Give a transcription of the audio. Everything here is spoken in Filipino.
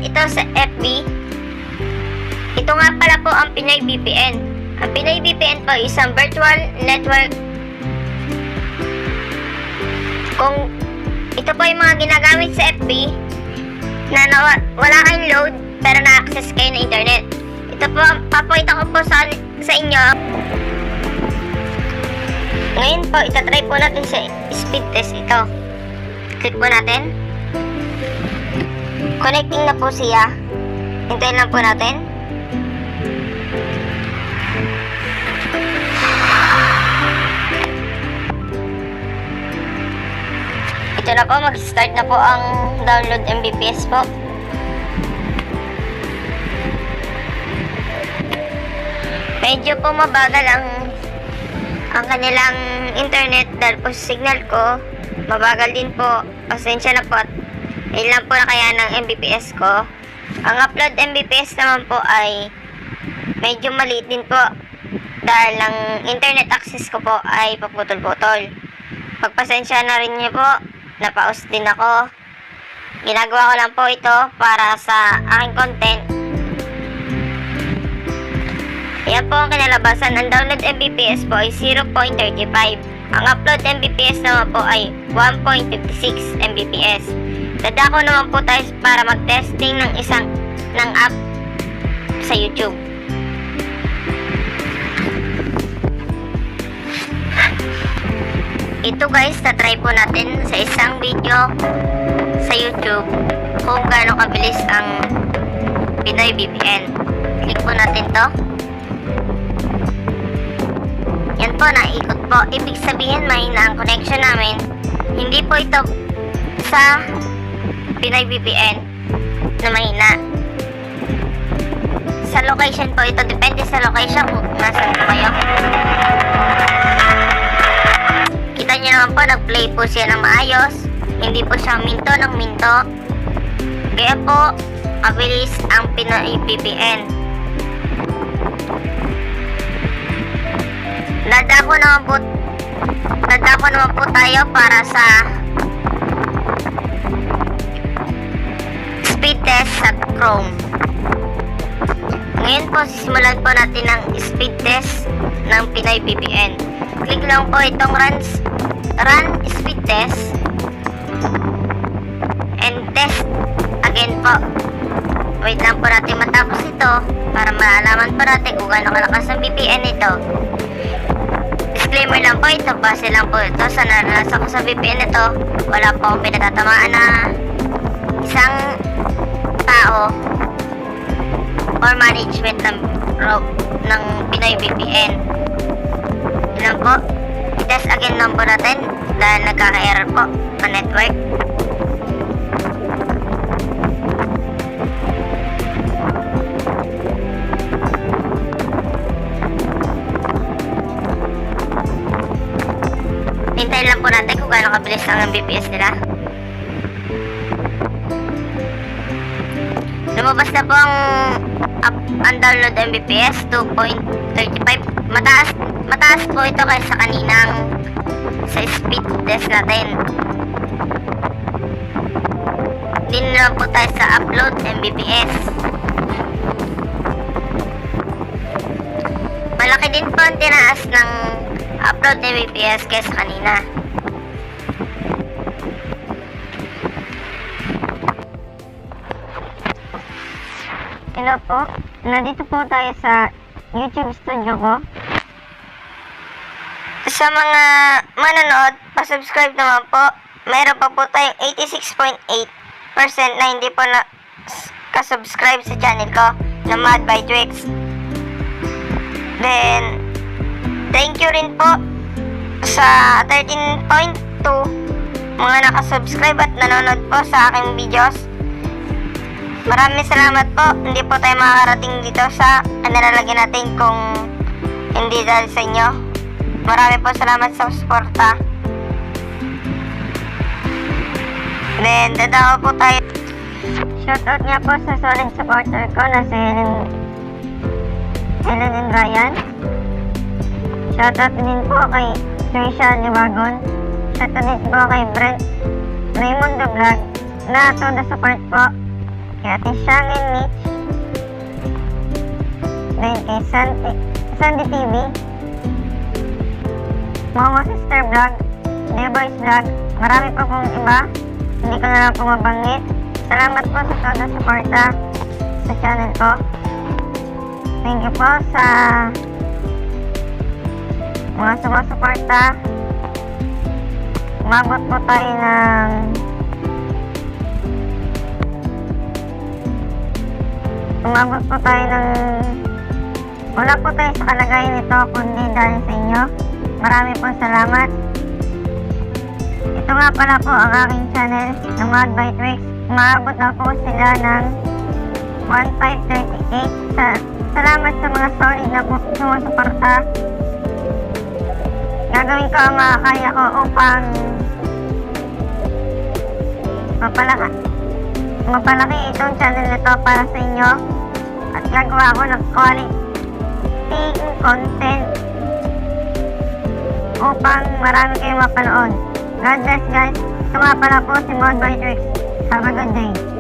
ito sa FB. Ito nga pala po ang Pinoy VPN. Ang Pinoy VPN po ay isang virtual network. Kung ito po yung mga ginagamit sa FB na wala kayong load pero na-access kayo ng internet. Ito po, papakita ko po sa inyo. Ngayon po, itatry po natin sa speed test ito. Click po natin. Connecting na po siya. Hintayin lang po natin. Ito na po, mag-start na po ang download Mbps po. Medyo po mabagal ang kanilang internet dahil po signal ko mabagal din po. Pasensya na po at ilan po na kaya ng Mbps ko. Ang upload Mbps naman po ay medyo maliit din po dahil ang internet access ko po ay paputol-putol. Pagpasensya na rin niyo po, napaus din ako. Ginagawa ko lang po ito para sa aking content. Yan po ang kinalabasan. Ang download Mbps po ay 0.35. Ang upload Mbps naman po ay 1.56 Mbps. Dadako naman po tayo para mag-testing ng app sa YouTube. Ito guys, na-try po natin sa isang video sa YouTube kung gaano kabilis ang Pinoy VPN. Click po natin to. Yan po, naikot po. Ibig sabihin, mahina ang connection namin. Hindi po ito sa Pinoy VPN na mahina. Sa location po ito, depende sa location kung nasan po kayo. Kita nyo naman po, nag-play po siya ng maayos. Hindi po siya minto ng minto. Kaya po, mabilis ang Pinoy VPN. Dadako naman po tayo para sa speed test sa Chrome. Ngayon po, sisimulan po natin ang speed test ng Pinoy VPN. Click lang po itong run speed test and test again po. Wait lang po natin matapos ito para maalaman po natin kung gaano kalakas ang VPN ito. Disclaimer lang po ito, base lang po ito sa naranasan ko sa VPN ito. Wala po akong pinatatamaan na isang tao or management ng Pinoy VPN. Yun lang po. I-test again lang po natin dahil nagkaka-error po ang network. Hintayin lang po natin kung gaano kabilis ang Mbps nila. Lumabas na po ang download Mbps 2.35. Mataas po ito kaysa kaninang sa speed test natin. Din na po tayo sa upload Mbps. Malaki din po ang tinaas ng upload Mbps kaysa kanina. Hello po, nandito po tayo sa YouTube studio ko. Sa mga manonood, pa-subscribe naman po. Mayroon pa po tayong 86.8% na hindi po na ka-subscribe sa channel ko na Mad by Twix. Then, thank you rin po sa 13.2 mga nakasubscribe at nanonood po sa aking videos. Maraming salamat po. Hindi po tayo makakarating dito sa nalalagyan natin kung hindi dahil sa inyo. Maraming po salamat sa suporta. Then, dadako po tayo. Shoutout nga po sa solid supporter ko na si Helen and Ryan. Shoutout din po kay Trisha Liwagon. Shoutout din po kay Brent Raymond the Vlog na todo support po. kay Ate Shangin Mitch, then kay Sandy TV, Momo Sister Vlog, D-Boys Vlog, marami pa pong iba, hindi ko na lang po mabanggit. Salamat po sa todo suporta sa channel ko. Thank you po sa mga sumusuporta. Umabot po tayo ng wala po tayo sa kalagayan nito kundi dahil sa inyo. Marami pong salamat. Ito nga pala po ang aking channel ng Mod by Twix. Umabot na po sila ng 1538. Salamat sa mga solid na po sumusuporta. Gagawin ko ang makakaya ko upang mapalaki itong channel nito para sa inyo at gagawa ako ng quality content upang marami kayong mapanood. God bless guys. Ito nga pala po si Mod by Twix. Have a good day.